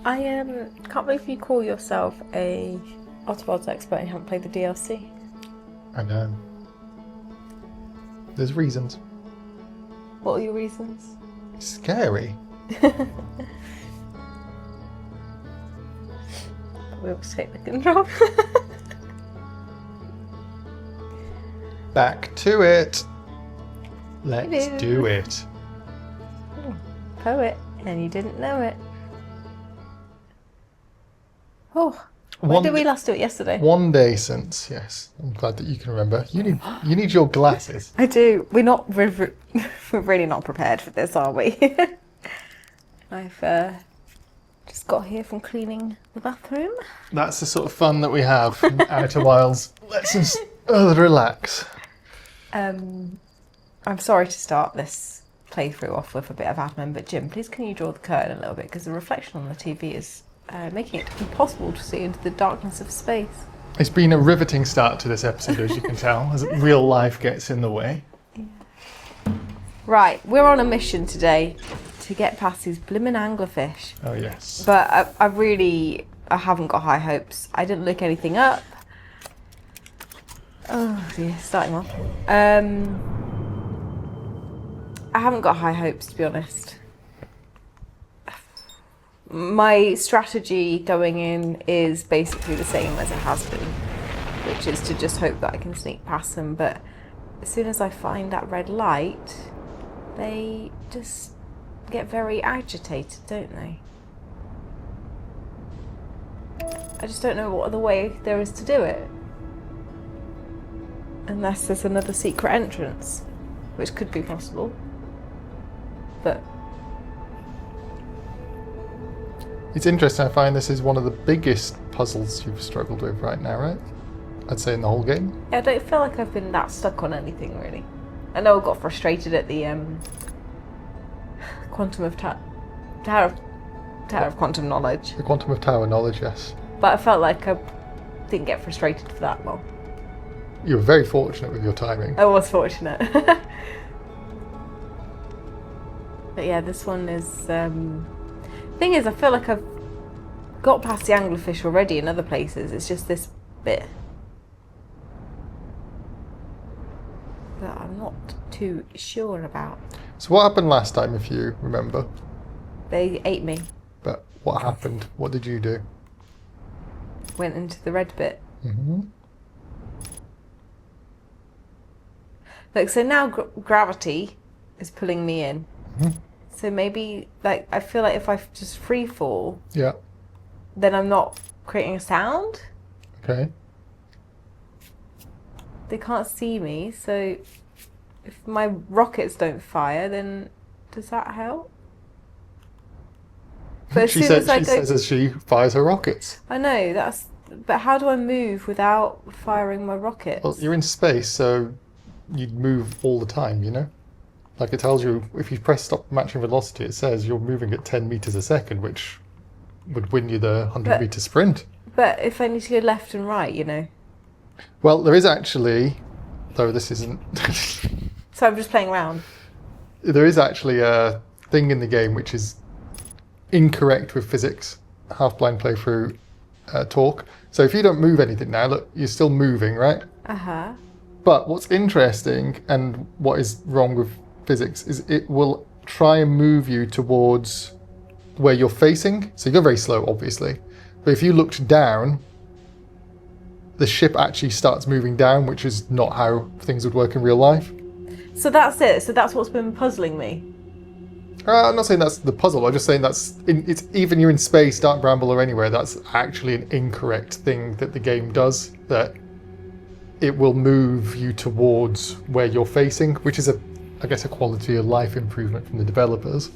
I can't believe you call yourself a Outer Worlds expert and you haven't played the DLC. I know. There's reasons. What are your reasons? It's scary. We'll take the control. Back to it. Let's Hello. do it. Poet, and you didn't know it. Oh, when did we last do it? Yesterday? 1 day since, yes. I'm glad that you can remember. You need your glasses. I do. We're really not prepared for this, are we? I've just got here from cleaning the bathroom. That's the sort of fun that we have in Outer Wilds. Let's just relax. I'm sorry to start this playthrough off with a bit of admin, but Jim, please can you draw the curtain a little bit, because the reflection on the TV is making it impossible to see into the darkness of space. It's been a riveting start to this episode, as you can tell, as real life gets in the way. Yeah. Right, we're on a mission today to get past these blimmin' anglerfish. Oh, yes. But I haven't got high hopes. I didn't look anything up. Oh dear, starting off. I haven't got high hopes, to be honest. My strategy going in is basically the same as it has been, which is to just hope that I can sneak past them, but as soon as I find that red light, they just get very agitated, don't they? I just don't know what other way there is to do it. Unless there's another secret entrance, which could be possible. But it's interesting, I find this is one of the biggest puzzles you've struggled with right now, right? I'd say in the whole game. yeah, I don't feel like I've been that stuck on anything, really. I know I got frustrated at the Quantum of Tower of Quantum Knowledge. The Quantum of Tower knowledge, yes. But I felt like I didn't get frustrated for that long. You were very fortunate with your timing. I was fortunate. But yeah, this one is... thing is, I feel like I've got past the anglerfish already in other places. It's just this bit that I'm not too sure about. So what happened last time, if you remember? They ate me. But what happened? What did you do? Went into the red bit. Mm-hmm. Look, so now gravity is pulling me in. Mm-hmm. So maybe, like, I feel like if I just free fall, Yeah. then I'm not creating a sound. Okay. They can't see me, so if my rockets don't fire, then does that help? But She says as she fires her rockets. I know, but how do I move without firing my rockets? Well, you're in space, so you'd move all the time, you know? Like it tells you, if you press stop matching velocity, it says you're moving at 10 meters a second, which would win you the 100-meter sprint. But if I need to go left and right, you know? Well, there is actually, though this isn't... So I'm just playing around. There is actually a thing in the game which is incorrect with physics. Half-blind playthrough talk. So if you don't move anything now, look, you're still moving, right? Uh-huh. But what's interesting and what is wrong with physics is it will try and move you towards where you're facing. So you go very slow, obviously. But if you looked down, the ship actually starts moving down, which is not how things would work in real life. So that's it. So that's what's been puzzling me. I'm not saying that's the puzzle. I'm just saying it's even you're in space, Dark Bramble, or anywhere. That's actually an incorrect thing that the game does. That it will move you towards where you're facing, which is I guess a quality of life improvement from the developers.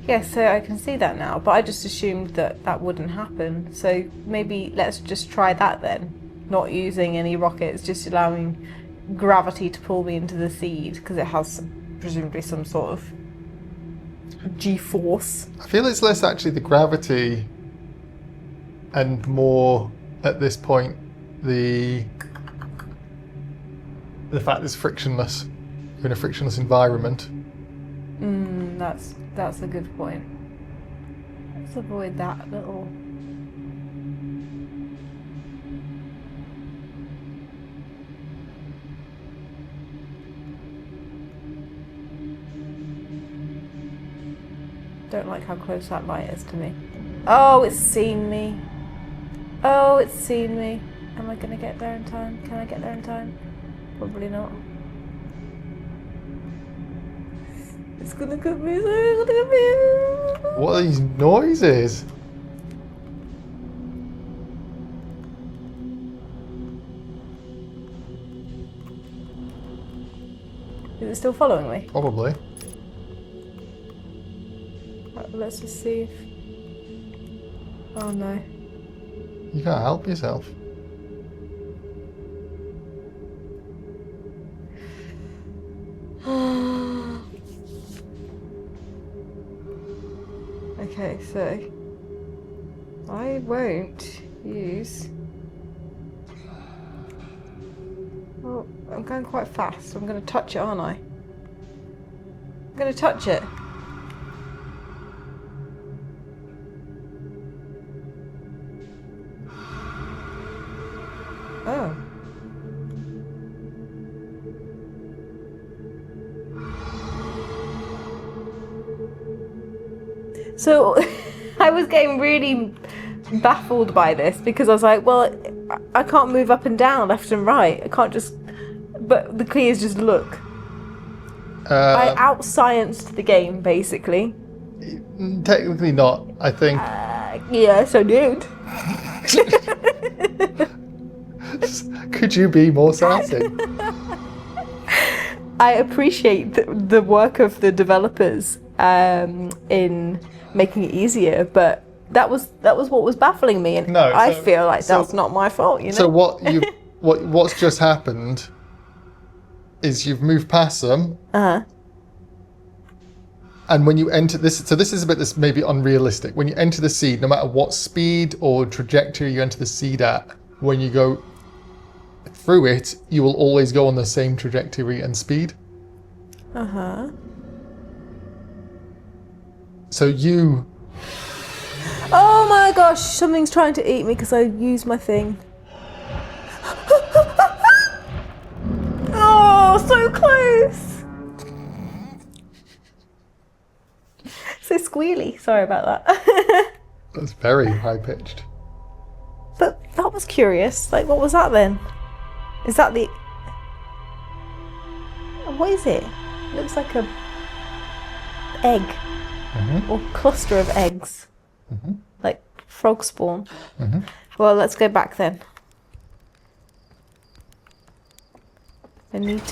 Yes, so I can see that now, but I just assumed that wouldn't happen. So maybe let's just try that then. Not using any rockets, just allowing gravity to pull me into the seed, because it has presumably some sort of G-force. I feel it's less actually the gravity and more, at this point, the the fact that it's frictionless. You're in a frictionless environment. That's a good point. Let's avoid that little... Don't like how close that light is to me. Oh, it's seen me. Oh, it's seen me. Am I gonna get there in time? Can I get there in time? Probably not. It's gonna get me. It's gonna get me. What are these noises? Is it still following me? Probably. Let's just see if... Oh no. You can't help yourself. Okay, so I won't use... Well, I'm going quite fast. I'm going to touch it, aren't I? I'm going to touch it. Oh. So I was getting really baffled by this because I was like, well, I can't move up and down, left and right. I can't just... But the key is just look. I out-scienced the game, basically. Technically not, I think. Yes, I did. Could you be more sassy? I appreciate the work of the developers in making it easier, but that was what was baffling me, and I feel like that's not my fault, you know. So what's just happened is you've moved past them, and when you enter this, so this is a bit that's maybe unrealistic. When you enter the seed, no matter what speed or trajectory you enter the seed at, when you go through it, you will always go on the same trajectory and speed. So you... Oh my gosh, something's trying to eat me because I used my thing. Oh, so close! So squealy. Sorry about that. That's very high-pitched. But that was curious. Like, what was that then? Is that the... What is it? It looks like a egg. Or cluster of eggs. Like frog spawn. Well, let's go back then.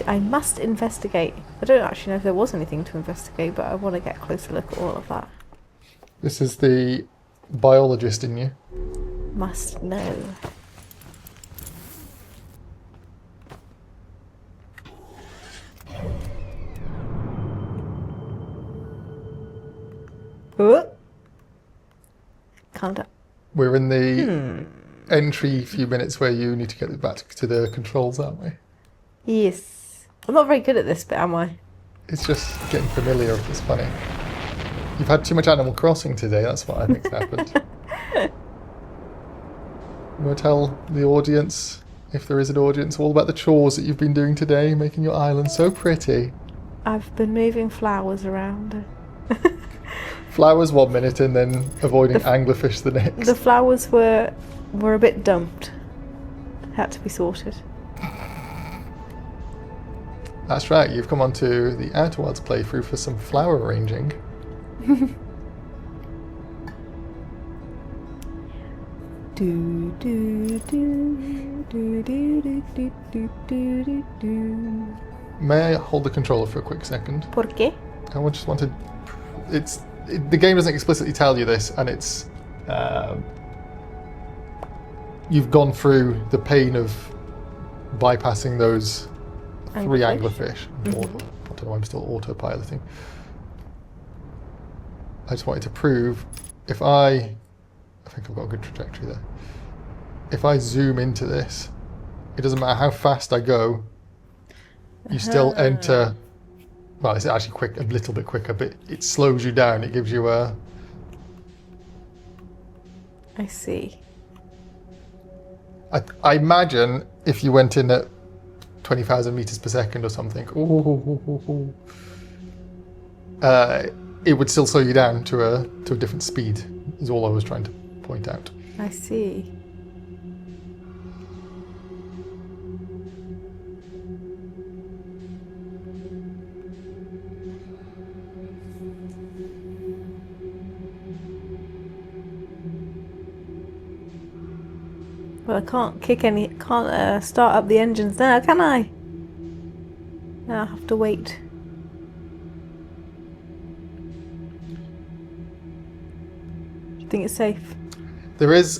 I must investigate. I don't actually know if there was anything to investigate, but I want to get a closer look at all of that. This is the biologist in you. Must know. Calm down. We're in the entry few minutes where you need to get back to the controls, aren't we? Yes. I'm not very good at this bit, am I? It's just getting familiar. It's funny. You've had too much Animal Crossing today. That's what I think's happened. You want to tell the audience, if there is an audience, all about the chores that you've been doing today, making your island so pretty. I've been moving flowers around. Flowers 1 minute and then avoiding anglerfish the next. The flowers were a bit dumped. Had to be sorted. That's right, you've come onto the Outer Wilds playthrough for some flower arranging. May I hold the controller for a quick second? ¿Por qué? I just wanted... the game doesn't explicitly tell you this, and it's... you've gone through the pain of bypassing those 3 anglerfish. I don't know why I'm still autopiloting. I just wanted to prove if I think I've got a good trajectory there. If I zoom into this, it doesn't matter how fast I go, you still enter. Well, it's actually quick, a little bit quicker, but it slows you down. It gives you a. I see. I imagine if you went in at 20,000 meters per second or something, it would still slow you down to a different speed. Is all I was trying to point out. I see. Well, I can't start up the engines now, can I? Now I have to wait. Do you think it's safe? There is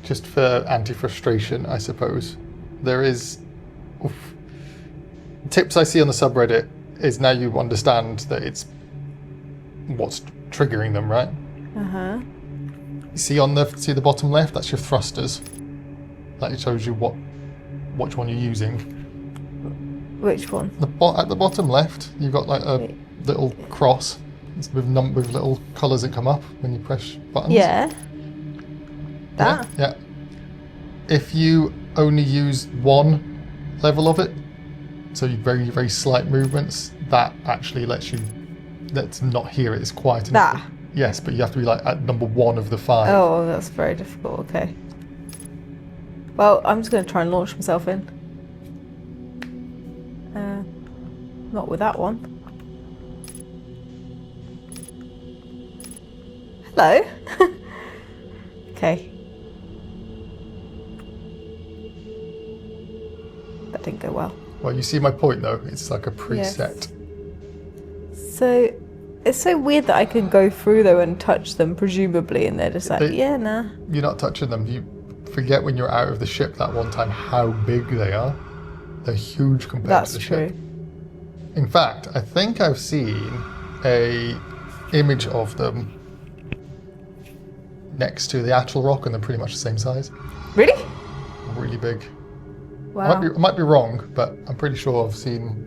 just for anti-frustration, I suppose, there is tips I see on the subreddit is now you understand that it's what's triggering them, right? Uh-huh. See the bottom left? That's your thrusters. That shows you which one you're using. Which one? At the bottom left, you've got like a little cross with little colours that come up when you press buttons. Yeah. That? Yeah. If you only use one level of it, so you very, very slight movements, that actually let's not hear it. It's quiet enough. That? Yes, but you have to be like at number 1 of the 5. Oh, that's very difficult. Okay. Well, I'm just going to try and launch myself in. Not with that one. Hello. Okay. That didn't go well. Well, you see my point though. It's like a preset. Yes. So it's so weird that I can go through though and touch them, presumably, and they're just like, yeah, nah. You're not touching them. You forget when you're out of the ship that one time how big they are. They're huge compared to the ship. That's true. In fact, I think I've seen a image of them next to the actual rock, and they're pretty much the same size. Really? Really big. Wow. I might be wrong, but I'm pretty sure I've seen.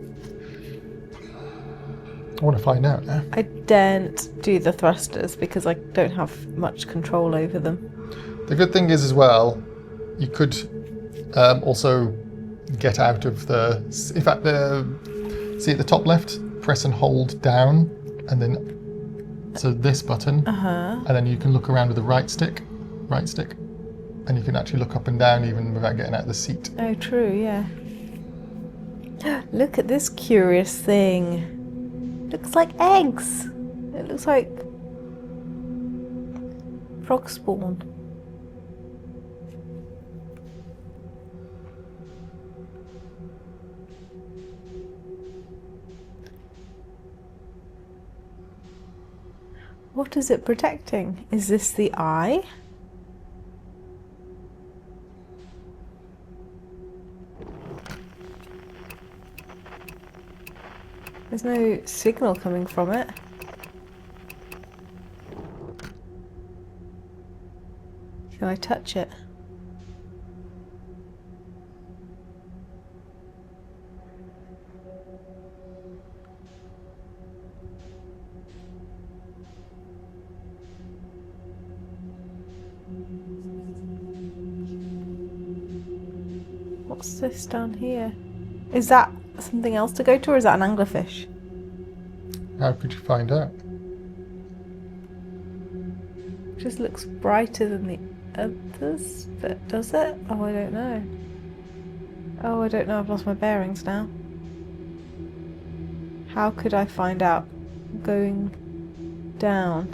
I want to find out now. I daren't do the thrusters because I don't have much control over them. The good thing is as well, you could also get out of the. In fact, see at the top left, press and hold down, and then so this button, and then you can look around with the right stick, and you can actually look up and down even without getting out of the seat. Oh, true, yeah. Look at this curious thing. Looks like eggs. It looks like frog spawn. What is it protecting? Is this the eye? There's no signal coming from it. Can I touch it? What's this down here? Is that something else to go to, or is that an anglerfish? How could you find out? It just looks brighter than the others, but does it? Oh, I don't know. Oh, I don't know. I've lost my bearings now. How could I find out? Going down.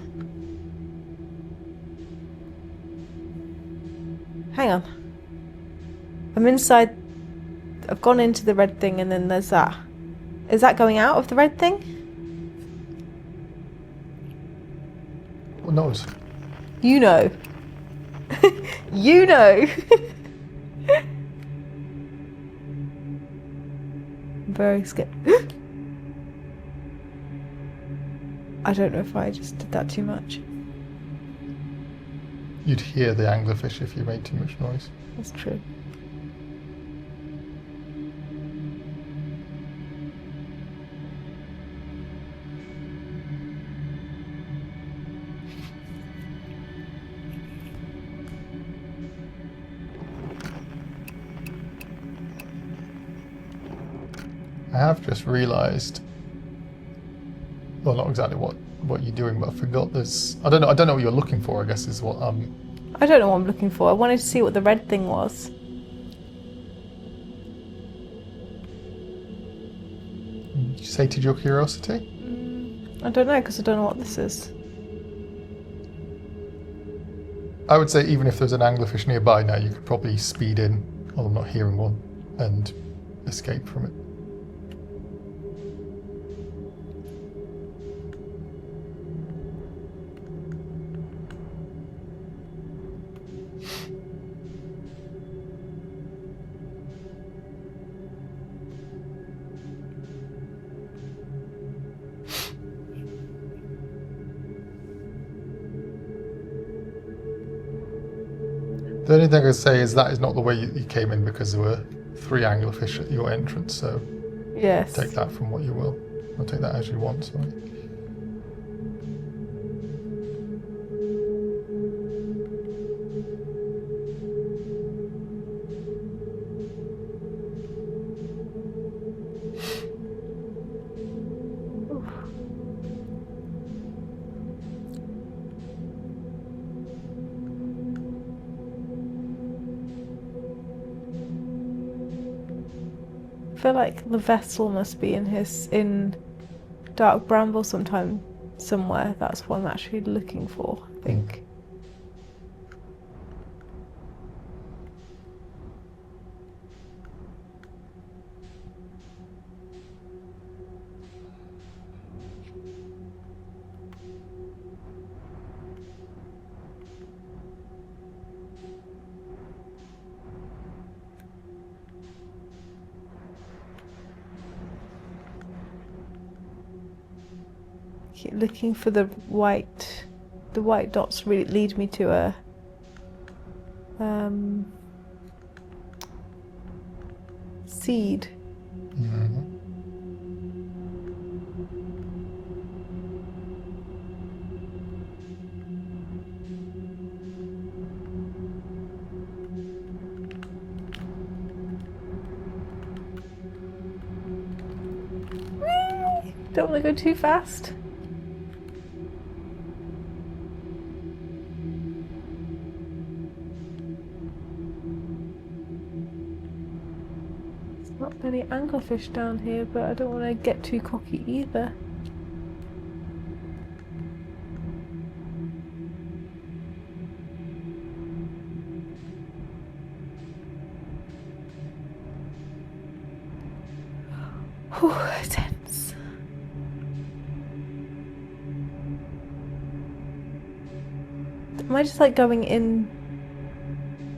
Hang on. I'm inside. I've gone into the red thing, and then there's that. Is that going out of the red thing? Who knows? You know. You know. I'm very scared. I don't know if I just did that too much. You'd hear the anglerfish if you made too much noise. That's true. I have just realised, well, not exactly what you're doing, but I forgot this. I don't know what you're looking for, I guess is what I don't know what I'm looking for. I wanted to see what the red thing was. you sated your curiosity? I don't know, because I don't know what this is. I would say even if there's an anglerfish nearby now, you could probably speed in, although I'm not hearing one, and escape from it. The only thing I can say is that is not the way you came in, because there were 3 anglerfish at your entrance, so Yes. take that from what you will. I'll take that as you want, sorry. I feel like the vessel must be in Dark Bramble somewhere. That's what I'm actually looking for, I think. Keep looking for the white dots. Really lead me to a seed. Don't want to go too fast. Not many anglerfish down here, but I don't want to get too cocky either. Whew, tense. Am I just like going in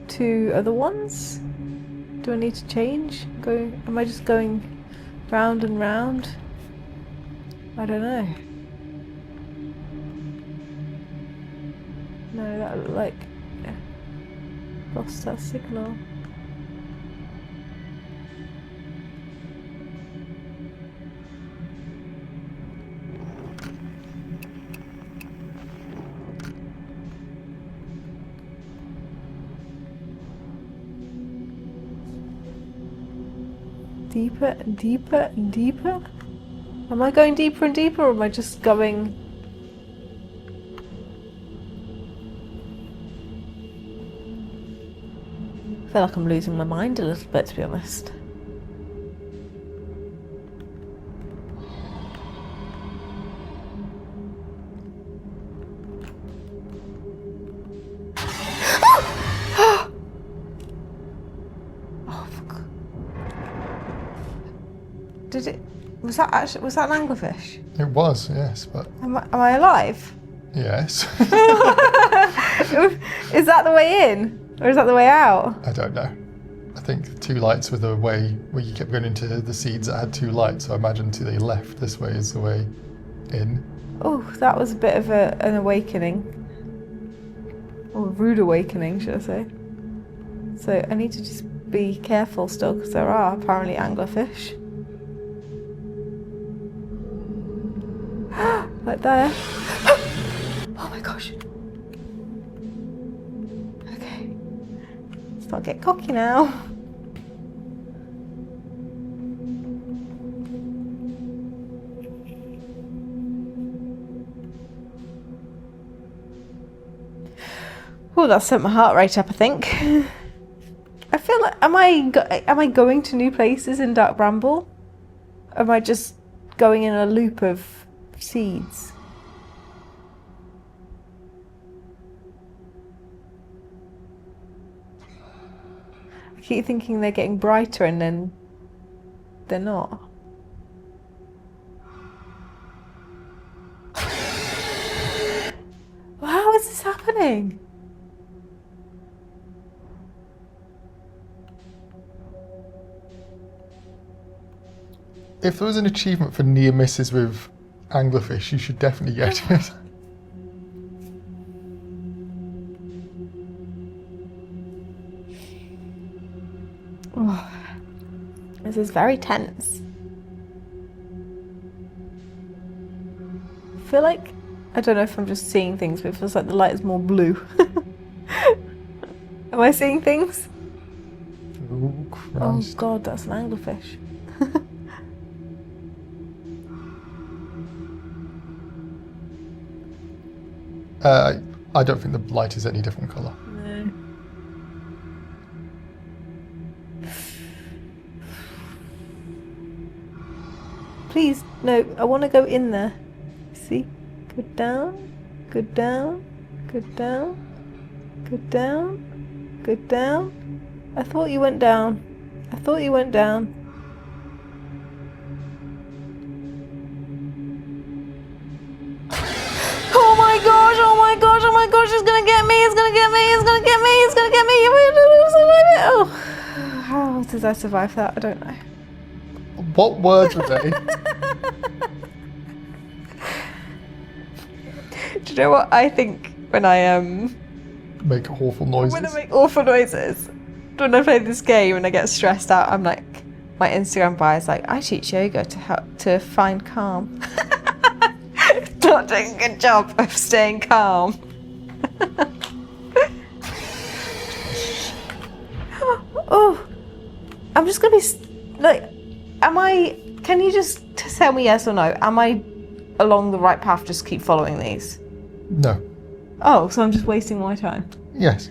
to other ones? Do I need to change? Am I just going round and round? I don't know. No, that looked like lost that signal. Deeper and deeper and deeper? Am I going deeper and deeper, or am I just going... I feel like I'm losing my mind a little bit, to be honest. Was that an anglerfish? It was, yes, but... Am I alive? Yes. Is that the way in? Or is that the way out? I don't know. I think the 2 lights were the way where you kept going into the seeds that had 2 lights, so I imagine to the left, this way is the way in. Oh, that was a bit of an awakening. Or a rude awakening, should I say. So I need to just be careful still, because there are apparently anglerfish. Right there. Oh my gosh. Okay. Let's not get cocky now. Oh, that sent my heart rate up, I think. I feel like, am I going to new places in Dark Bramble? Am I just going in a loop of seeds? I keep thinking they're getting brighter and then they're not. How is this happening? If there was an achievement for near misses with Anglerfish, you should definitely get it. Oh, this is very tense. I feel like, I don't know if I'm just seeing things, but it feels like the light is more blue. Am I seeing things? Oh, Christ. Oh God, that's an anglerfish. I don't think the light is any different colour. No. Please, no, I want to go in there. See? Go down, go down, go down, go down, go down. I thought you went down. I thought you went down. Oh my gosh, oh my gosh, oh my gosh, it's gonna get me, it's gonna get me, it's gonna get me, it's gonna get me. Oh, how did I survive that? I don't know. What words were they? Do you know what I think when I Make awful noises. when I make awful noises? When I play this game and I get stressed out, I'm like, my Instagram bio is like, I teach yoga to help to find calm. Not doing a good job of staying calm. Oh, I'm just gonna be like, can you just tell me yes or no? Am I along the right path? Just keep following these. No. Oh, so I'm just wasting my time. Yes.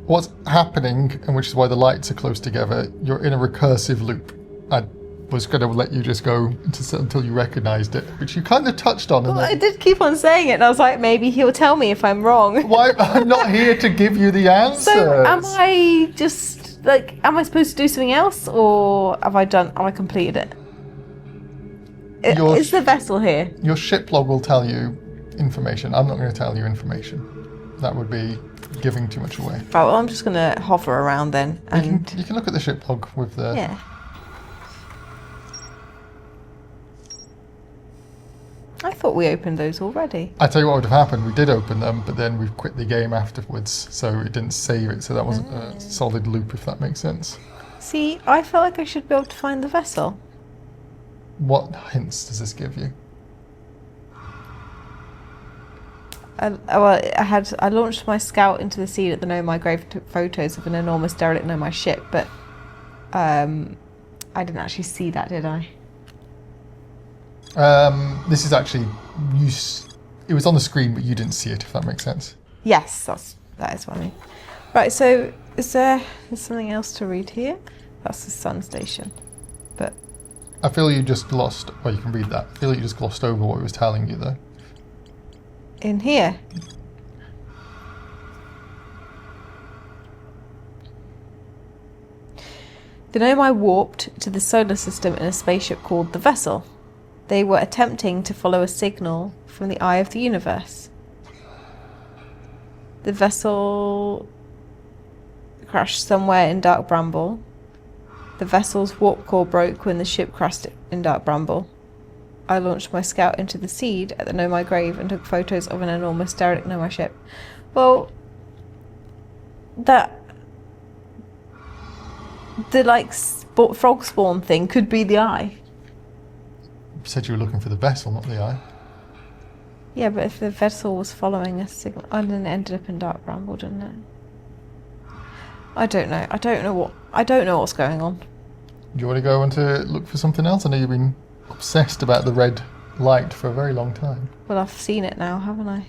What's happening, and which is why the lights are close together, you're in a recursive loop. I was going to let you just go until you recognised it, which you kind of touched on. Well, I did keep on saying it, and I was like, maybe he'll tell me if I'm wrong. Why? I'm not here to give you the answers. So am I just like, am I supposed to do something else, or have I completed it? Is the vessel here? Your ship log will tell you information. I'm not going to tell you information. That would be giving too much away. Right, well, I'm just going to hover around then. And You can look at the ship log with the... yeah. I thought we opened those already. I tell you what would have happened. We did open them, but then we quit the game afterwards, so it didn't save it. So that wasn't a solid loop, if that makes sense. See, I felt like I should be able to find the vessel. What hints does this give you? I launched my scout into the sea at the Nomai Grave and took photos of an enormous derelict Nomai ship, but I didn't actually see that, did I? This is actually it was on the screen, but you didn't see it. If that makes sense. Yes, that is what I mean. Right. So there's something else to read here? That's the sun station, but I feel you just glossed. Well, you can read that. I feel like you just glossed over what it was telling you, though. In here. The Nomai warped to the solar system in a spaceship called the Vessel. They were attempting to follow a signal from the eye of the universe. The vessel crashed somewhere in Dark Bramble. The vessel's warp core broke when the ship crashed in Dark Bramble. I launched my scout into the seed at the Nomai Grave and took photos of an enormous derelict Nomai ship. Well, the frog spawn thing could be the eye. You said you were looking for the vessel, not the eye. Yeah, but if the vessel was following a signal, and then it ended up in Dark Bramble, didn't it? I don't know. I don't know what's going on. Do you want to go on to look for something else? I know you've been obsessed about the red light for a very long time. Well, I've seen it now, haven't I?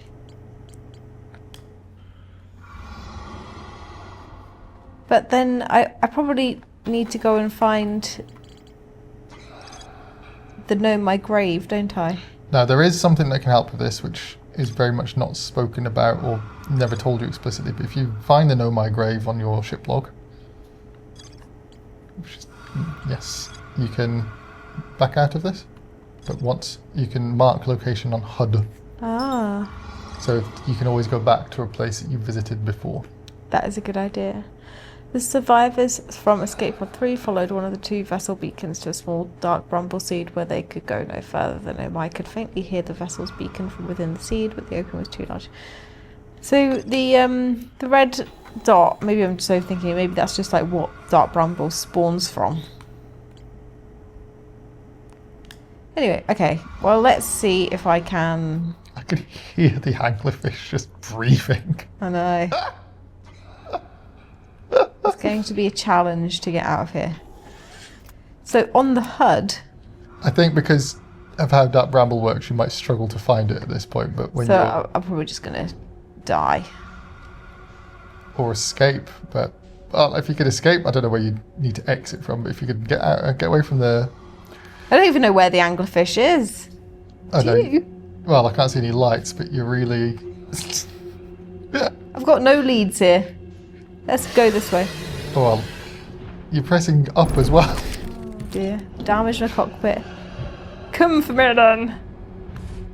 But then I probably need to go and find the Know My Grave, don't I? Now, there is something that can help with this, which is very much not spoken about or never told you explicitly. But if you find the Know My Grave on your ship log, yes, you can back out of this. But once you can mark location on HUD. Ah. So you can always go back to a place that you visited before. That is a good idea. The survivors from Escape Pod 3 followed one of the 2 vessel beacons to a small dark bramble seed where they could go no further than I could faintly hear the vessel's beacon from within the seed, but the opening was too large. So the red dot, maybe I'm just overthinking it, maybe that's just like what dark bramble spawns from. Anyway, okay, well let's see if I can... I can hear the anglerfish just breathing. I know. It's going to be a challenge to get out of here. So on the HUD... I think because of how Dark Bramble works, you might struggle to find it at this point, but when So I'm probably just going to die. Or escape, but... Well, if you could escape, I don't know where you need to exit from, but if you could get out, get away from the... I don't even know where the anglerfish is. Do you? Well, I can't see any lights, but you're really... I've got no leads here. Let's go this way. Oh, well, you're pressing up as well. Oh dear. Damage in the cockpit. Come for me then.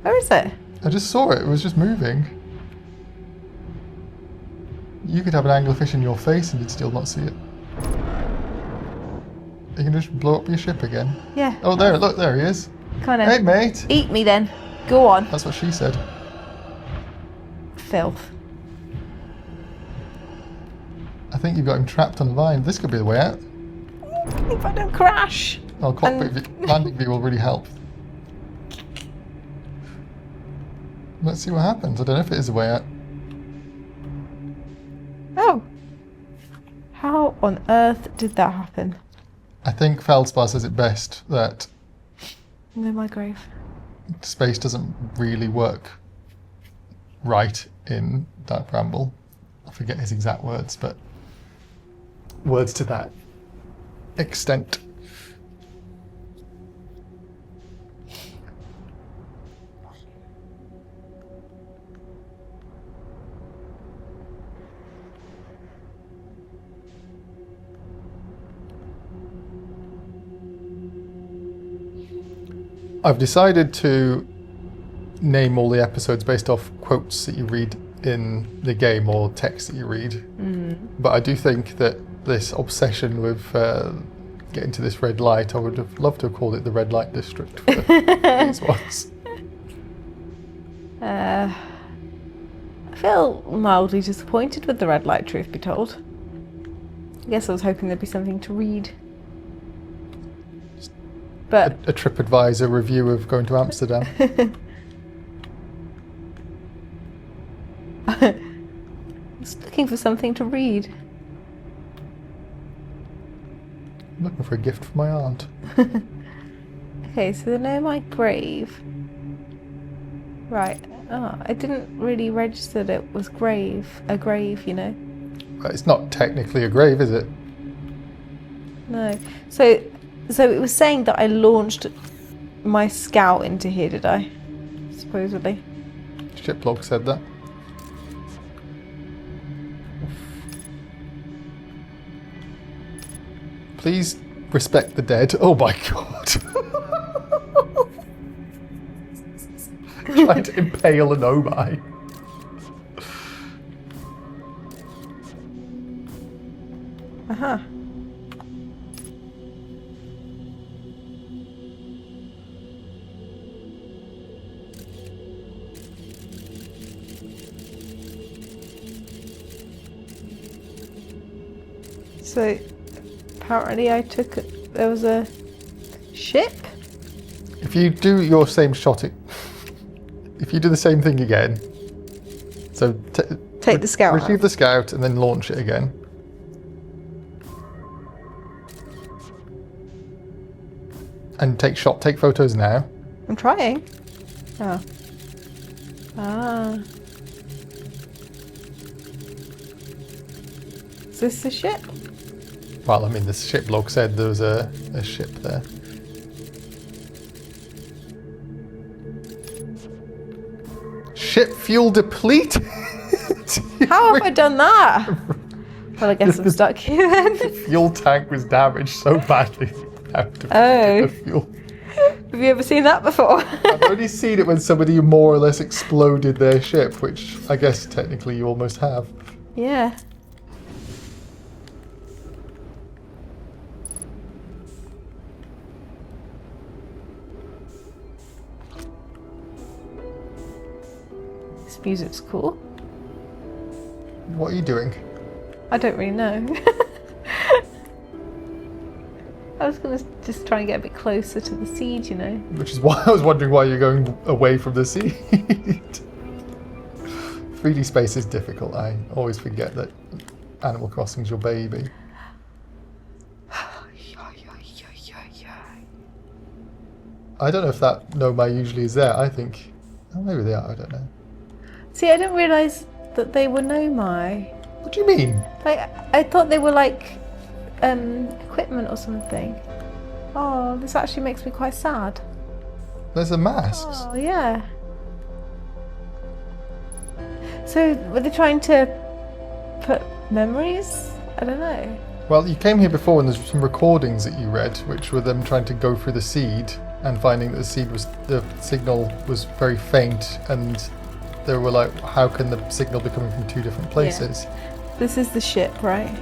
Where is it? I just saw it. It was just moving. You could have an anglerfish in your face and you'd still not see it. You can just blow up your ship again. Yeah. Oh, there. Look, there he is. Kind of. Hey, mate. Eat me then. Go on. That's what she said. Filth. I think you've got him trapped on the vine. This could be the way out. If I don't crash. Oh, landing view will really help. Let's see what happens. I don't know if it is the way out. Oh. How on earth did that happen? I think Feldspar says it best that Know My Grave. space doesn't really work right in Dark Bramble. I forget his exact words, but words to that extent. I've decided to name all the episodes based off quotes that you read in the game or text that you read. But I do think that this obsession with getting to this red light, I would have loved to have called it the red light district for these ones. I feel mildly disappointed with the red light, truth be told. I guess I was hoping there'd be something to read. But A TripAdvisor review of going to Amsterdam. I was looking for something to read. I'm looking for a gift for my aunt. Okay, so the Know My Grave. Right. Oh, I didn't really register that it was a grave, you know. But it's not technically a grave, is it? No. So it was saying that I launched my scout into here, did I? Supposedly. Shiplog said that. Please respect the dead. Oh my god. Trying to impale an Omai. Uh-huh. So apparently there was a ship? If you do your same shot, if you do the same thing again, so Take the scout retrieve out. the scout and then launch it again. And take photos now. I'm trying. Oh. Ah. Is this the ship? Well, I mean, the ship log said there was a ship there. Ship fuel depleted? How have I done that? Well, I guess I'm stuck here then. The fuel tank was damaged so badly. Oh. The fuel. Have you ever seen that before? I've only seen it when somebody more or less exploded their ship, which I guess technically you almost have. Yeah. This music's cool. What are you doing? I don't really know. I was going to just try and get a bit closer to the seed, you know. Which is why I was wondering why you're going away from the seed. 3D space is difficult. I always forget that Animal Crossing's your baby. I don't know if that Nomai usually is there. I think... Oh, maybe they are. I don't know. See, I didn't realise that they were Nomai. What do you mean? Like, I thought they were like equipment or something. Oh, this actually makes me quite sad. There's the masks. Oh, yeah. So, were they trying to put memories? I don't know. Well, you came here before and there's some recordings that you read, which were them trying to go through the seed and finding that the signal was very faint, and they were like, how can the signal be coming from two different places? Yeah. This is the ship, right?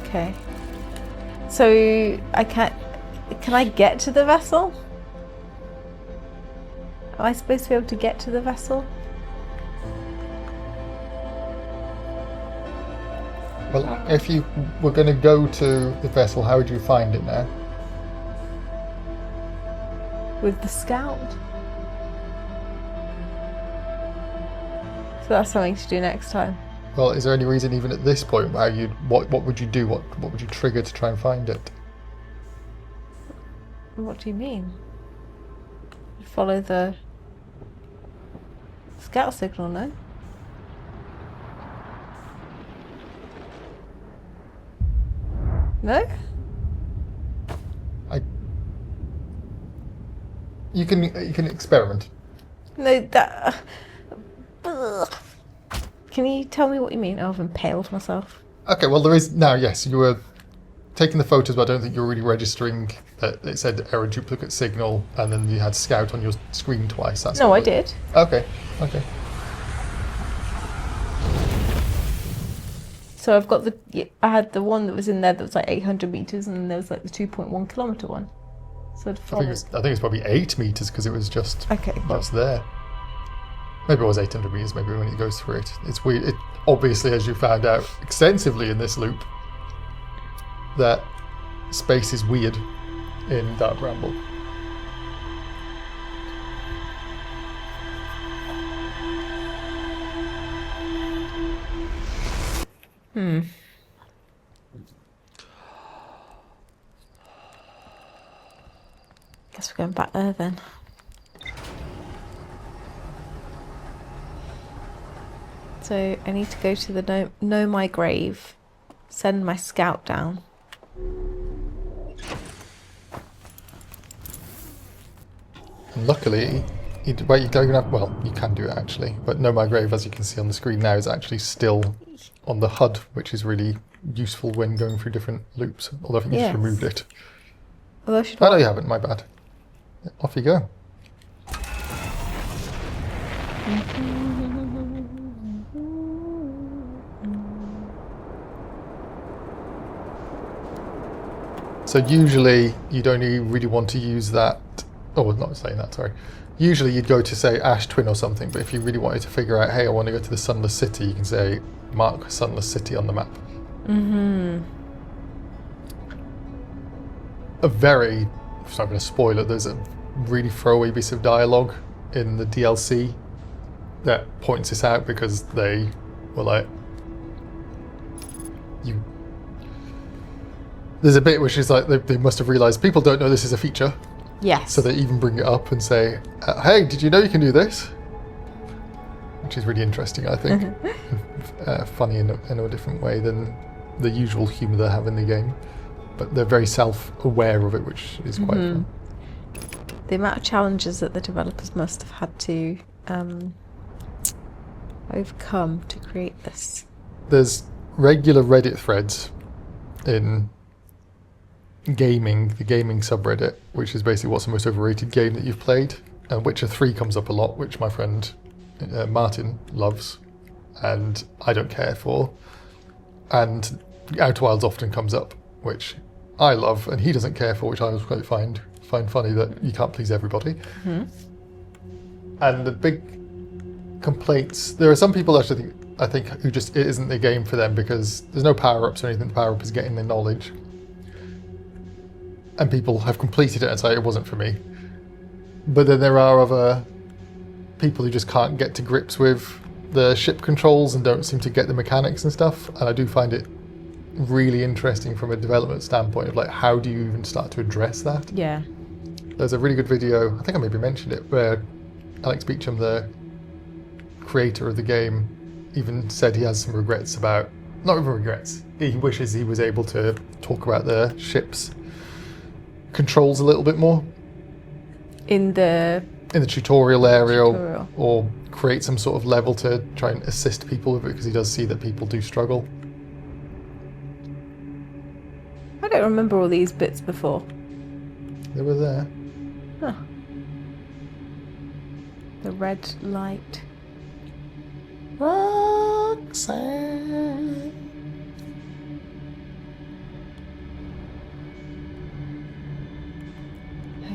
Okay. So can I get to the vessel? Am I supposed to be able to get to the vessel? Well, if you were going to go to the vessel, how would you find it now? With the scout? So that's something to do next time. Well, is there any reason even at this point how what would you do? What would you trigger to try and find it? What do you mean? Follow the scout signal, no? No? You can experiment. No, that... Can you tell me what you mean? Oh, I've impaled myself. Okay, well there is now. Yes, you were taking the photos, but I don't think you were really registering that it said error duplicate signal, and then you had scout on your screen twice. That's No, I did. Okay. So I've got I had the one that was in there that was like 800 meters, and then there was like the 2.1 kilometer one. So I'd I think it's probably 8 meters because it was just there. Maybe it was 800 meters. Maybe when it goes through it, it's weird. It obviously, as you found out extensively in this loop, that space is weird in that Bramble. Guess we're going back there then. So I need to go to the know my grave, send my scout down. And luckily, you can do it actually, but Know My Grave, as you can see on the screen now, is actually still on the HUD, which is really useful when going through different loops, although I think you just removed it. Although no, you haven't, my bad. Off you go. So usually you'd only really want to use that, not saying that, sorry. Usually you'd go to say Ash Twin or something, but if you really wanted to figure out, hey, I want to go to the Sunless City, you can say mark Sunless City on the map. It's not going to spoil it, there's a really throwaway piece of dialogue in the DLC that points this out because they were like, there's a bit which is like they must have realised people don't know this is a feature. Yes. So they even bring it up and say, hey, did you know you can do this? Which is really interesting, I think. Funny in a different way than the usual humour they have in the game, but they're very self-aware of it, which is quite fun. The amount of challenges that the developers must have had to overcome to create this. There's regular Reddit threads in gaming, the gaming subreddit, which is basically what's the most overrated game that you've played, and Witcher 3 comes up a lot, which my friend Martin loves, and I don't care for, and Outer Wilds often comes up, which I love, and he doesn't care for, which I always quite find funny that you can't please everybody. And the big complaints, there are some people actually I think who just, it isn't the game for them because there's no power-ups or anything. The power-up is getting the knowledge, and people have completed it and say it wasn't for me. But then there are other people who just can't get to grips with the ship controls and don't seem to get the mechanics and stuff, and I do find it really interesting from a development standpoint of like, how do you even start to address that? Yeah. There's a really good video, I think I maybe mentioned it, where Alex Beecham, the creator of the game, even said he has some regrets about, not even regrets, he wishes he was able to talk about the ship's controls a little bit more. In the tutorial area, or create some sort of level to try and assist people with it, because he does see that people do struggle. I don't remember all these bits before. They were there. Huh. The red light. Roxanne.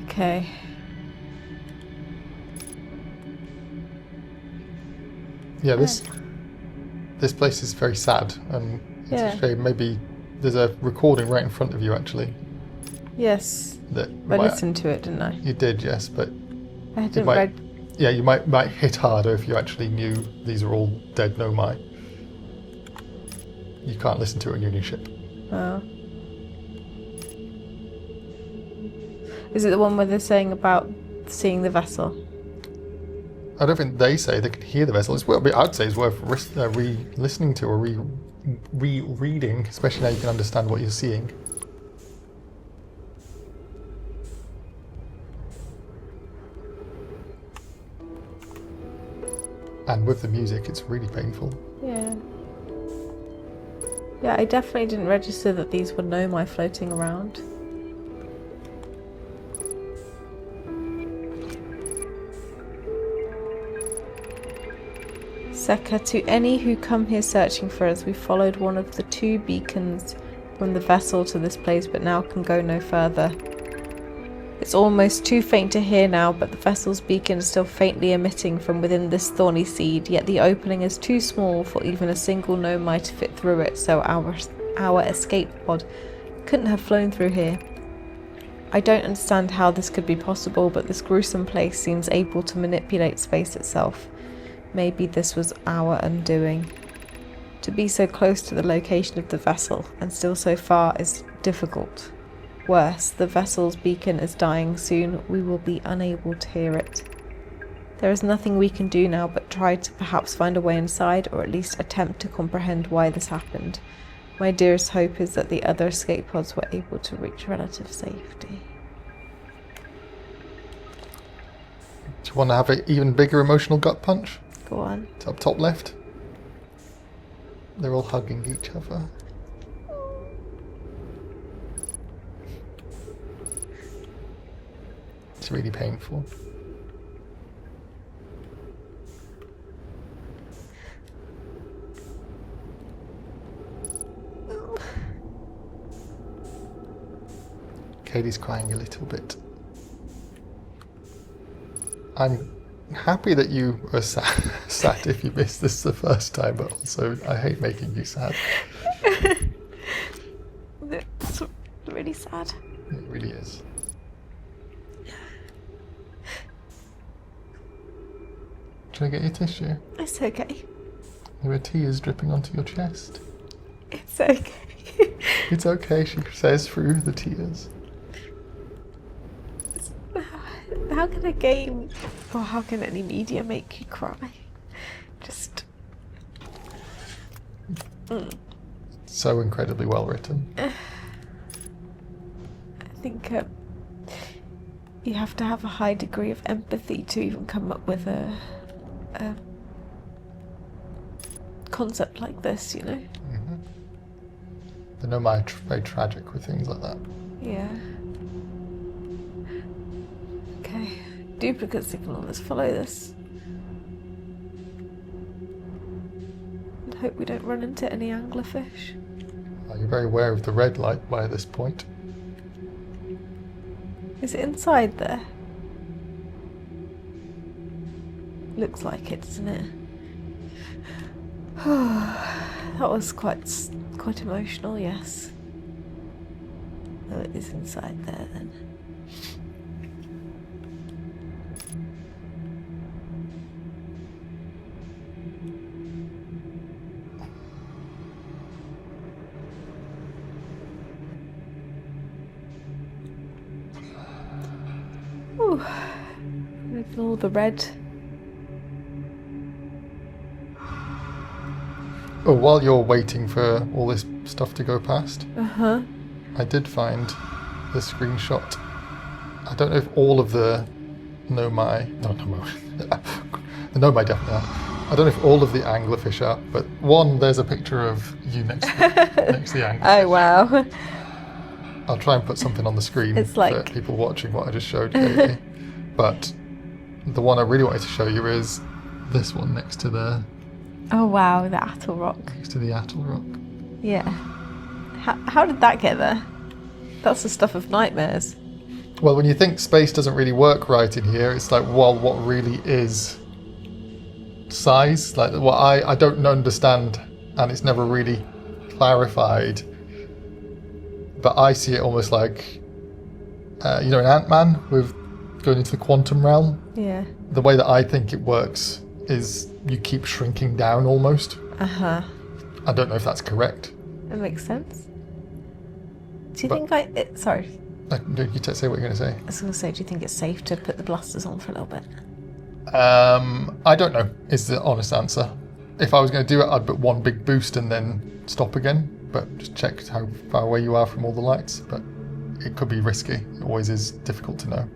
Okay. Yeah, this place is very sad, and it's a shame. Maybe there's a recording right in front of you, actually. Yes. That I listened to it, didn't I? You did, yes, but I hadn't read. Yeah, you might hit harder if you actually knew these are all dead nomai. You can't listen to it on your new ship. Oh. Is it the one where they're saying about seeing the vessel? I don't think they say they can hear the vessel. I'd say it's worth re-listening to or re-reading, especially now you can understand what you're seeing. And with the music, it's really painful. Yeah. Yeah, I definitely didn't register that these were nomai floating around. Seka, to any who come here searching for us, we followed one of the 2 beacons from the vessel to this place, but now can go no further. It's almost too faint to hear now, but the vessel's beacon is still faintly emitting from within this thorny seed, yet the opening is too small for even a single nomai to fit through it, so our escape pod couldn't have flown through here. I don't understand how this could be possible, but this gruesome place seems able to manipulate space itself. Maybe this was our undoing. To be so close to the location of the vessel and still so far is difficult. Worse, the vessel's beacon is dying. Soon we will be unable to hear it. There is nothing we can do now but try to perhaps find a way inside, or at least attempt to comprehend why this happened. My dearest hope is that the other escape pods were able to reach relative safety. Do you want to have an even bigger emotional gut punch? Go on. It's up top left. They're all hugging each other. It's really painful. Katie's crying a little bit. I'm happy that you were sad if you missed this the first time, but also I hate making you sad. It's really sad. It really is. Should I get your tissue? It's okay. There are tears dripping onto your chest. It's okay. It's okay, she says through the tears. How can a game, or how can any media make you cry? Just... so incredibly well written. I think you have to have a high degree of empathy to even come up with a concept like this, you know? The Nomai are very tragic with things like that. Yeah. Okay. Duplicate signal. Let's follow this. And hope we don't run into any anglerfish. You're very aware of the red light by this point. Is it inside there? Looks like it, doesn't it? That was quite emotional, yes. Oh, it is inside there then. Ooh. Ignore the red. Oh, while you're waiting for all this stuff to go past, I did find the screenshot. I don't know if all of the Nomai, the Nomai definitely are. I don't know if all of the anglerfish are, but there's a picture of you next to the anglerfish. Oh wow. I'll try and put something on the screen for people watching what I just showed Kayleigh. But the one I really wanted to show you is this one next to the... Oh wow, the Atoll Rock. Next to the Atoll Rock. Yeah. How did that get there? That's the stuff of nightmares. Well, when you think space doesn't really work right in here, it's like, well, what really is size? Like, what I don't understand, and it's never really clarified. But I see it almost like, in Ant-Man with going into the quantum realm. Yeah. The way that I think it works is you keep shrinking down almost. I don't know if that's correct. That makes sense. Do you think sorry. You say what you're going to say. I was going to say, do you think it's safe to put the blasters on for a little bit? I don't know, is the honest answer. If I was going to do it, I'd put one big boost and then stop again. But just check how far away you are from all the lights. But it could be risky. It always is difficult to know.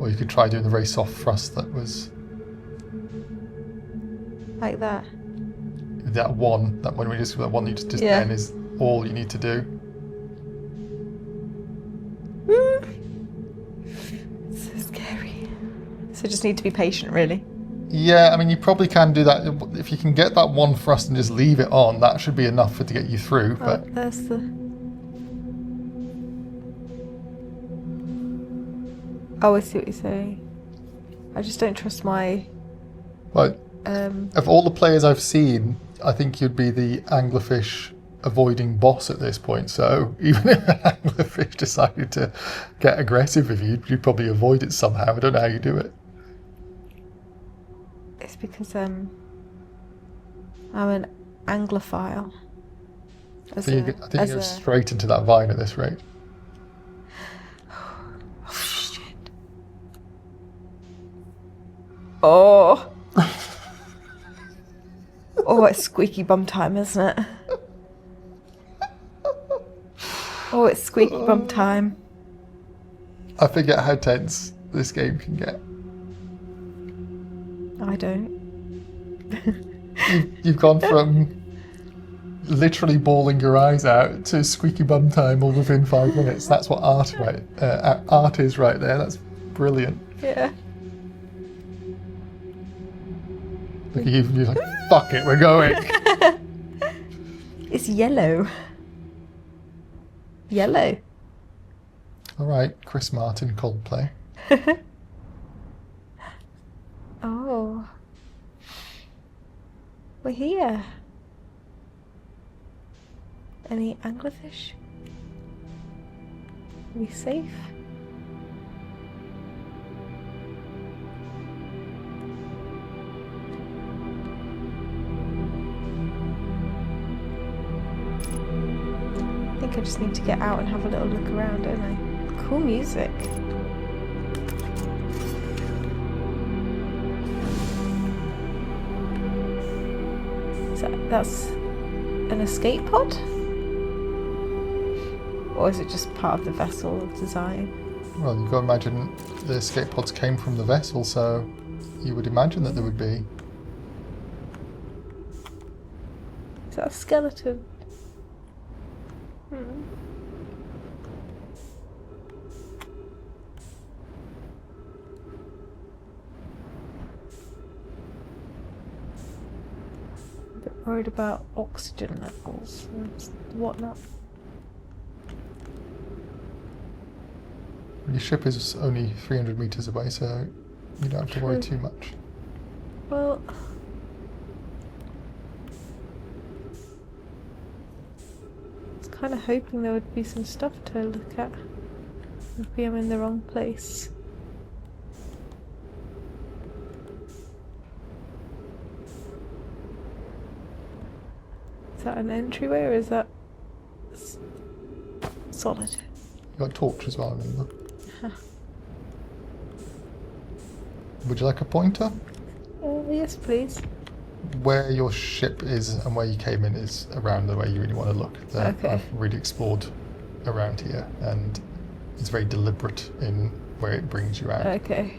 Or you could try doing the very soft thrust that was... Like that? That one you just then is all you need to do. It's so scary. So just need to be patient, really. Yeah, I mean, you probably can do that. If you can get that one thrust and just leave it on, that should be enough to get you through. But there's the... Oh, I see what you're saying. I just don't trust my... Well, of all the players I've seen, I think you'd be the anglerfish avoiding boss at this point. So even if an anglerfish decided to get aggressive with you, you'd probably avoid it somehow. I don't know how you do it. It's because I'm an anglophile. I think you go straight into that vine at this rate. Oh shit! Oh. Oh, it's squeaky bum time, isn't it? Oh, it's squeaky bum time. I forget how tense this game can get. I don't. You've gone from literally bawling your eyes out to squeaky bum time all within 5 minutes. That's what art is right there. That's brilliant. Yeah. Look at you, you're like, fuck it, we're going. It's yellow. Yellow. All right, Chris Martin, Coldplay. Oh. We're here. Any anglerfish? Are we safe? I think I just need to get out and have a little look around, don't I? Cool music. So that's an escape pod? Or is it just part of the vessel design? Well, you've got to imagine the escape pods came from the vessel, so you would imagine that there would be. Is that a skeleton? A bit worried about oxygen levels and whatnot. Your ship is only 300 meters away, so you don't have to worry too much. Well, I was kind of hoping there would be some stuff to look at. Maybe I'm in the wrong place. Is that an entryway or is that solid? You got a torch as well, remember? Would you like a pointer? Yes, please. Where your ship is and where you came in is around the way you really want to look. Okay. I've really explored around here, and it's very deliberate in where it brings you out. Okay.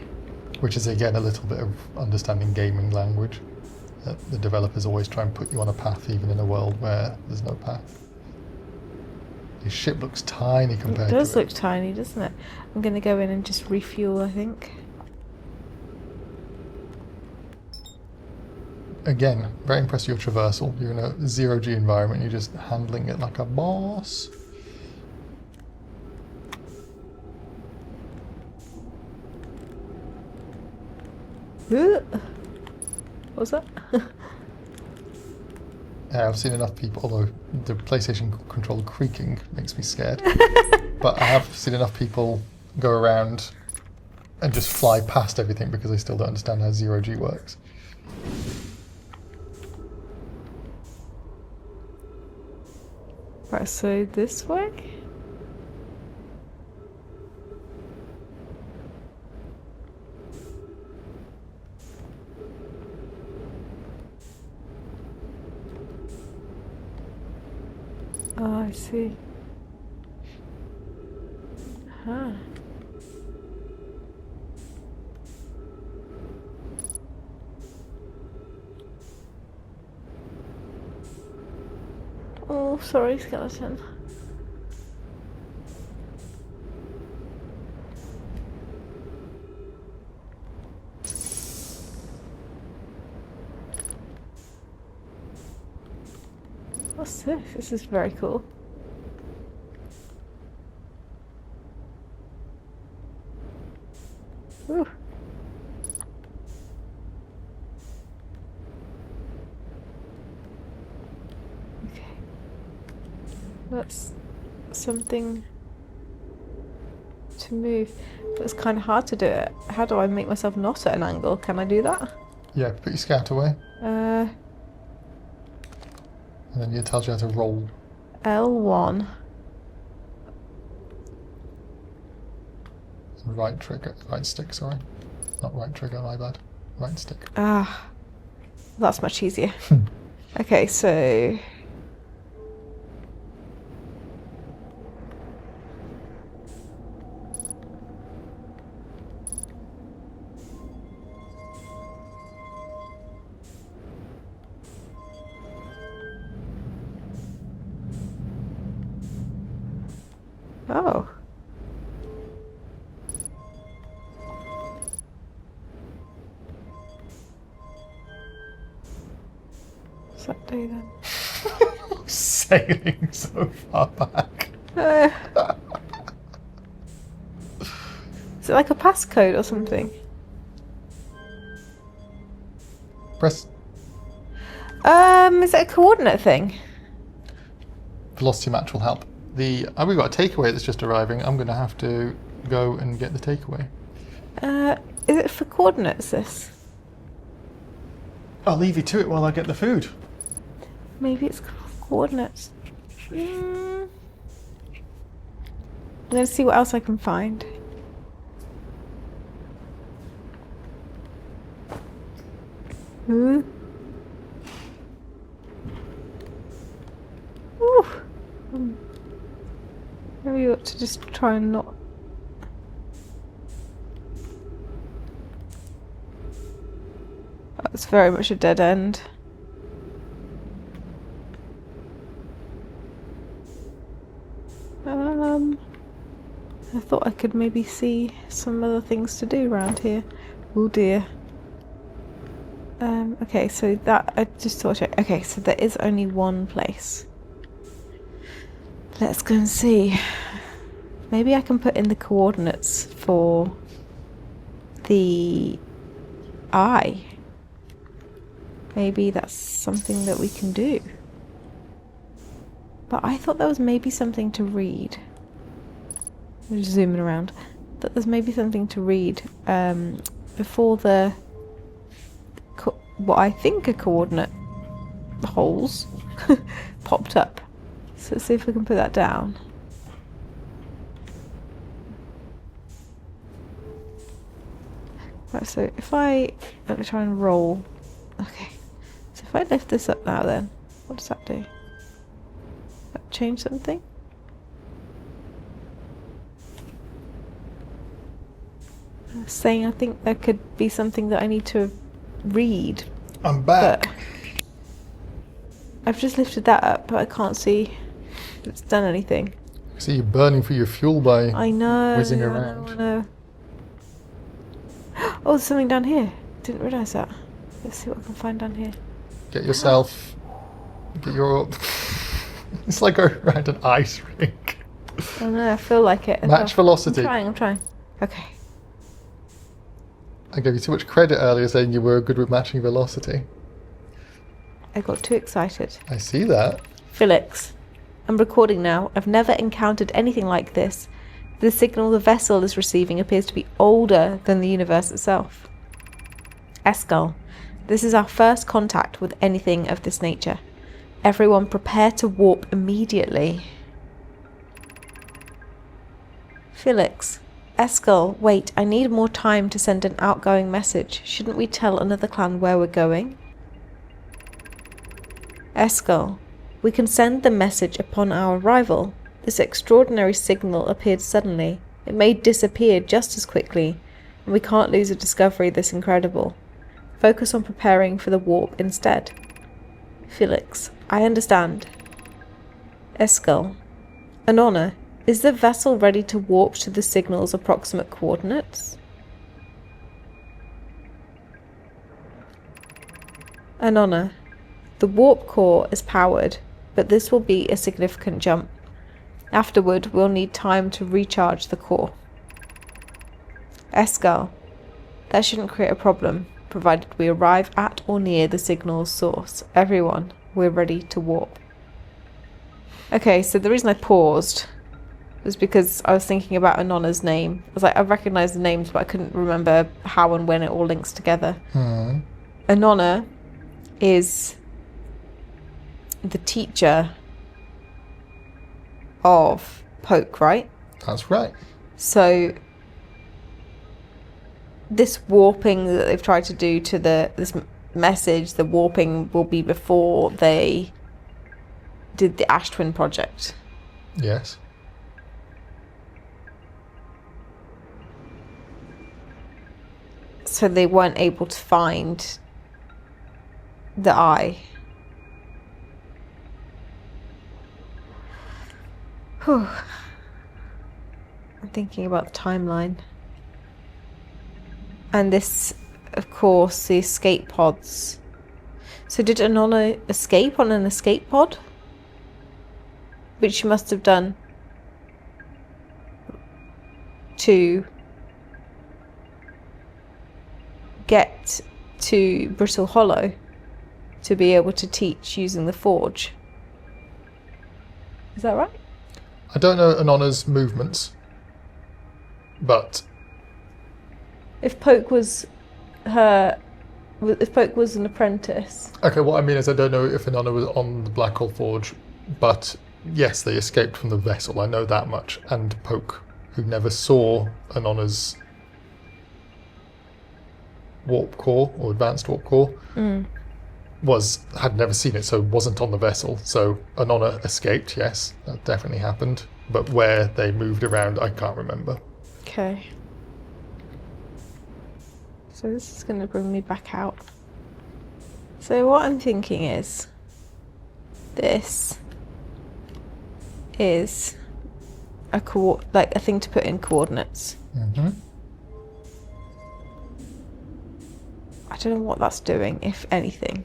Which is again a little bit of understanding gaming language. The developers always try and put you on a path, even in a world where there's no path. Your ship looks tiny compared to it. It does look tiny, doesn't it? I'm going to go in and just refuel, I think. Again, very impressed with your traversal. You're in a zero-G environment, you're just handling it like a boss. What was that? Yeah, I've seen enough people, although the PlayStation controller creaking makes me scared. But I have seen enough people go around and just fly past everything because they still don't understand how zero-G works. Right, so this way? Oh, I see. Huh. Oh, sorry, skeleton. What's this? This is very cool. Ooh. Okay. That's something to move. But it's kind of hard to do it. How do I make myself not at an angle? Can I do that? Yeah, put your scout away. And then it tells you how to roll. L1. Right trigger, right stick, sorry. Not right trigger, my bad. Right stick. Ah, that's much easier. Okay, so... Oh. What's that do then? Sailing so far back. Is it like a passcode or something? Press Is it a coordinate thing? velocity match will help. We've got a takeaway that's just arriving. I'm going to have to go and get the takeaway. Is it for coordinates, this? I'll leave you to it while I get the food. Maybe it's coordinates. I'm going to see what else I can find. Maybe we ought to just try and not... That's very much a dead end. I thought I could maybe see some other things to do around here. Oh dear. Okay, so that, I just thought, okay, so there is only one place. Let's go and see. Maybe I can put in the coordinates for the eye. Maybe that's something that we can do. But I thought there was maybe something to read. I'm just zooming around. That there's maybe something to read before the what I think are coordinate holes popped up. So let's see if we can put that down. Right, so if let me try and roll. Okay, so if I lift this up now, then what does that do? That change something? I was saying I think there could be something that I need to read. I'm back. I've just lifted that up, but I can't see if it's done anything. I see you burning for your fuel by I know, whizzing around. I know. Oh, there's something down here. Didn't realise that. Let's see what I can find down here. Get yourself... Get your... It's like going around an ice rink. I know, I feel like it. Match velocity. I'm trying. Okay. I gave you too much credit earlier saying you were good with matching velocity. I got too excited. I see that. Felix, I'm recording now. I've never encountered anything like this. The signal the vessel is receiving appears to be older than the universe itself. Eskel, this is our first contact with anything of this nature. Everyone prepare to warp immediately. Felix, Eskel, wait, I need more time to send an outgoing message. Shouldn't we tell another clan where we're going? Eskel, we can send the message upon our arrival. This extraordinary signal appeared suddenly. It may disappear just as quickly, and we can't lose a discovery this incredible. Focus on preparing for the warp instead. Felix, I understand. Eskel, Anona, is the vessel ready to warp to the signal's approximate coordinates? Anona, the warp core is powered, but this will be a significant jump. Afterward, we'll need time to recharge the core. Eskel, that shouldn't create a problem, provided we arrive at or near the signal's source. Everyone, we're ready to warp. Okay, so the reason I paused was because I was thinking about Anona's name. I was like, I recognise the names, but I couldn't remember how and when it all links together. Anona is the teacher of Poke, right? That's right. So this warping that they've tried to do to this message, the warping will be before they did the Ash Twin project. Yes. So they weren't able to find the eye. Whew. I'm thinking about the timeline. And this, of course, the escape pods. So did Anona escape on an escape pod? Which she must have done to get to Brittle Hollow to be able to teach using the forge. Is that right? I don't know Anona's movements, but if Poke was an apprentice. Okay, what I mean is I don't know if Anona was on the Black Hole Forge, but yes, they escaped from the vessel, I know that much. And Poke, who never saw Anona's warp core, or advanced warp core, had never seen it, so wasn't on the vessel. So Anona escaped, yes, that definitely happened. But where they moved around, I can't remember. Okay. So this is going to bring me back out. So what I'm thinking is, this is a thing to put in coordinates. Mm-hmm. I don't know what that's doing, if anything.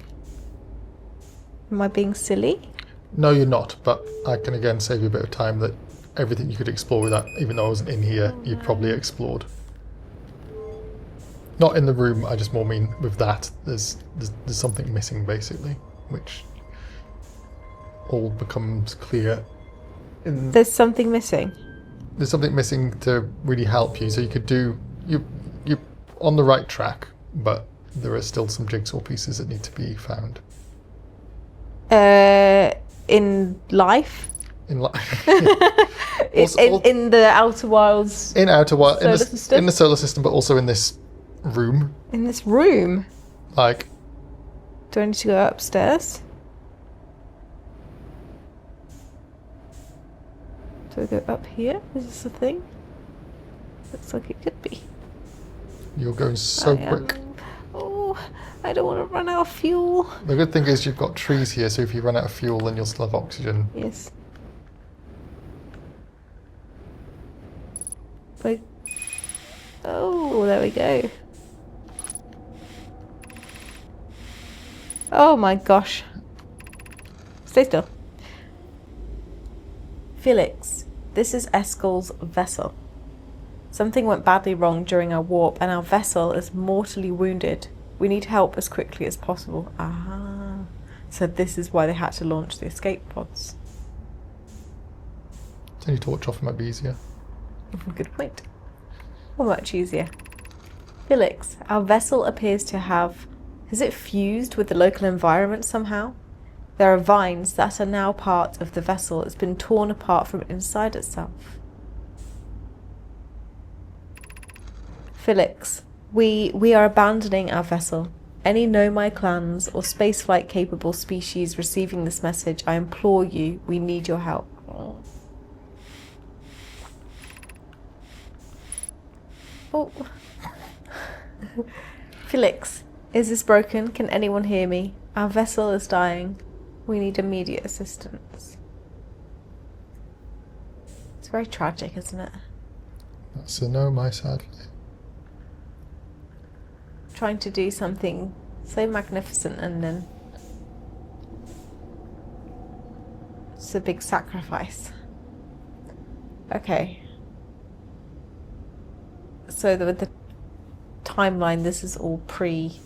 Am I being silly? No, you're not, but I can again save you a bit of time that everything you could explore with that, even though I wasn't in here, you probably explored. Not in the room, I just more mean with that, there's something missing basically, which all becomes clear. There's something missing? There's something missing to really help you, so you could do, you're on the right track, but there are still some jigsaw pieces that need to be found. In life? In life. in the Outer Wilds. In Outer Wilds, System? in the solar system, but also in this room. In this room? Like, do I need to go upstairs? Do I go up here? Is this a thing? Looks like it could be. You're going so quick. Oh, I don't want to run out of fuel. The good thing is you've got trees here, so if you run out of fuel, then you'll still have oxygen. Yes. But, oh, there we go. Oh my gosh. Stay still. Felix, this is Eskel's vessel. Something went badly wrong during our warp and our vessel is mortally wounded. We need help as quickly as possible. Ah, so this is why they had to launch the escape pods. Turn your torch off, it might be easier. Good point. Well, much easier. Felix, our vessel appears to have... Has it fused with the local environment somehow? There are vines that are now part of the vessel. It's been torn apart from inside itself. Felix, we are abandoning our vessel. Any Nomai clans or spaceflight capable species receiving this message, I implore you, we need your help. Oh. Felix, is this broken? Can anyone hear me? Our vessel is dying. We need immediate assistance. It's very tragic, isn't it? That's a no, my sadly. Trying to do something so magnificent and then it's a big sacrifice. Okay. So with the timeline, this is all pre-escape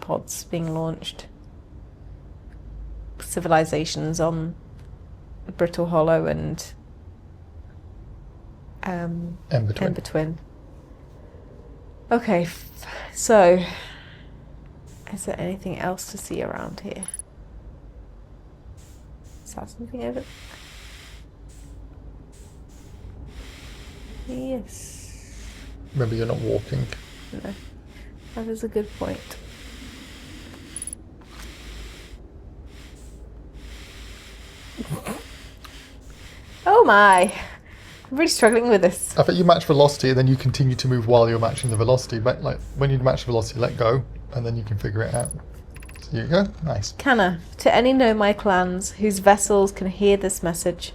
pods being launched. Civilizations on Brittle Hollow and Ember Twin. Okay, so is there anything else to see around here? Is that something over there? Yes. Remember, you're not walking. No, that is a good point. Oh my! I'm really struggling with this. I think you match velocity and then you continue to move while you're matching the velocity. But like when you match the velocity, let go and then you can figure it out. So there you go. Nice. Canna, to any Nomai clans whose vessels can hear this message.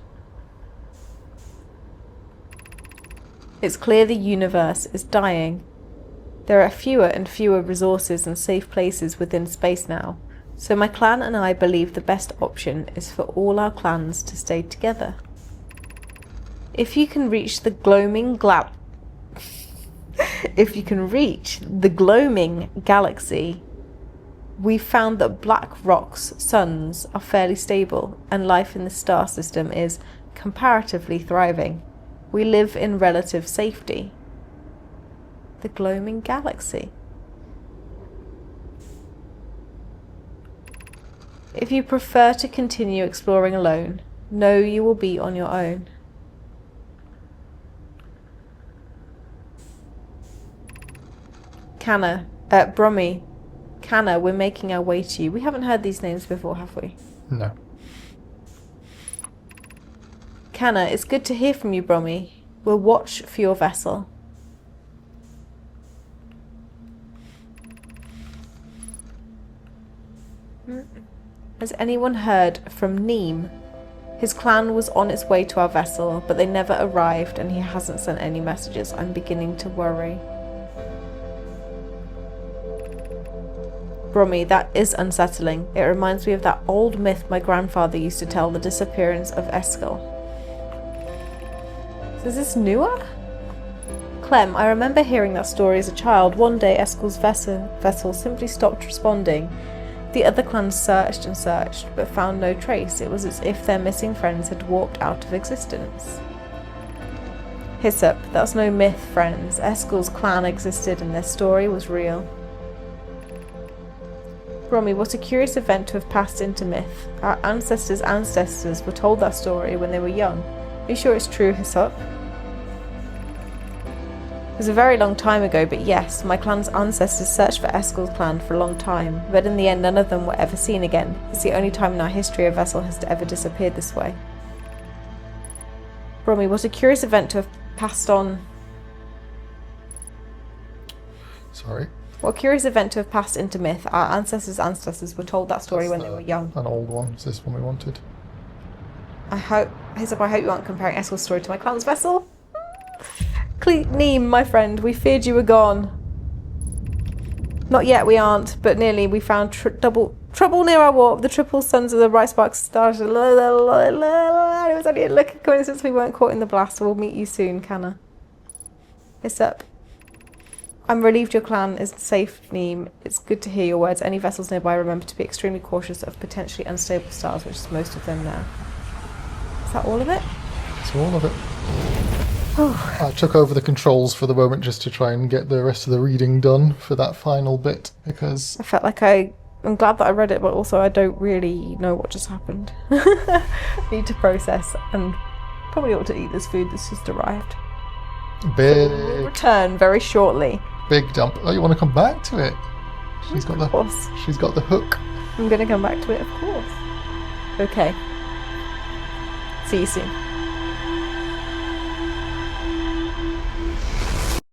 It's clear the universe is dying. There are fewer and fewer resources and safe places within space now. So my clan and I believe the best option is for all our clans to stay together. If you can reach the gloaming galaxy, we've found that Black Rock's suns are fairly stable and life in the star system is comparatively thriving. We live in relative safety. The gloaming galaxy. If you prefer to continue exploring alone, know you will be on your own. Brummy, Canna, we're making our way to you. We haven't heard these names before, have we? No. Canna, it's good to hear from you, Brommy. We'll watch for your vessel. Has anyone heard from Neem? His clan was on its way to our vessel, but they never arrived and he hasn't sent any messages. I'm beginning to worry. Brommy, that is unsettling. It reminds me of that old myth my grandfather used to tell, the disappearance of Eskel. So is this newer? Clem, I remember hearing that story as a child. One day Eskel's vessel simply stopped responding. The other clans searched and searched, but found no trace. It was as if their missing friends had walked out of existence. Hyssop, that's no myth, friends. Eskel's clan existed and their story was real. Brommy, what a curious event to have passed into myth. Our ancestors' ancestors were told that story when they were young. Are you sure it's true, Hyssop? It was a very long time ago, but yes, my clan's ancestors searched for Eskel's clan for a long time, but in the end none of them were ever seen again. It's the only time in our history a vessel has ever disappeared this way. Brommy, what a curious event to have passed on... Sorry? What a curious event to have passed into myth. Our ancestors' were told that story when they were young. An old one. Is this one we wanted? Hyssop, I hope you aren't comparing Eskel's story to my clan's vessel. Neem, my friend, we feared you were gone. Not yet, we aren't, but nearly. We found trouble near our warp. The triple suns of the right spark started. It was only a lucky coincidence we weren't caught in the blast. We'll meet you soon, Canna. It's up. I'm relieved your clan is safe, Neem. It's good to hear your words. Any vessels nearby, remember to be extremely cautious of potentially unstable stars, which is most of them now. Is that all of it? That's all of it. I took over the controls for the moment just to try and get the rest of the reading done for that final bit, because... I felt like I'm glad that I read it, but also I don't really know what just happened. Need to process, and probably ought to eat this food that's just arrived. Big... So we'll return very shortly. Big dump. Oh, you want to come back to it? She's got Of course. She's got the hook. I'm going to come back to it, of course. Okay. See you soon.